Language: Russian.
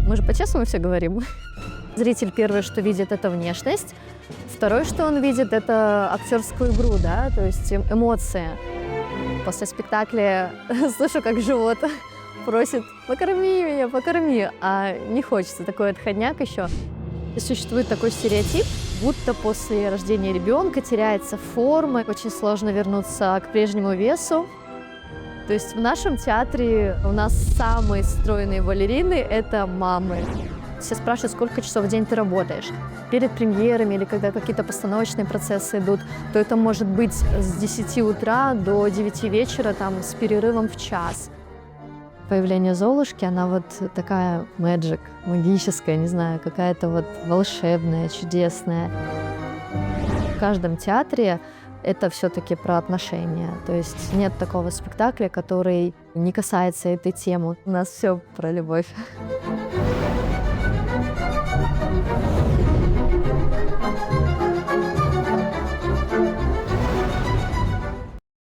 Мы же по-честному все говорим. Зритель первое, что видит, это внешность. Второе, что он видит, это актерскую игру, да, то есть эмоции. После спектакля слышу, как живот просит «покорми меня, покорми», а не хочется, такой отходняк еще. И существует такой стереотип, будто после рождения ребенка теряется форма, очень сложно вернуться к прежнему весу. То есть в нашем театре у нас самые стройные балерины – это мамы. Все спрашивают, сколько часов в день ты работаешь. Перед премьерами или когда какие-то постановочные процессы идут, то это может быть с 10 утра до 9 вечера, там, с перерывом в час. Появление Золушки, она вот такая магическая, не знаю, какая-то вот волшебная, чудесная. В каждом театре это все-таки про отношения. То есть нет такого спектакля, который не касается этой темы. У нас все про любовь.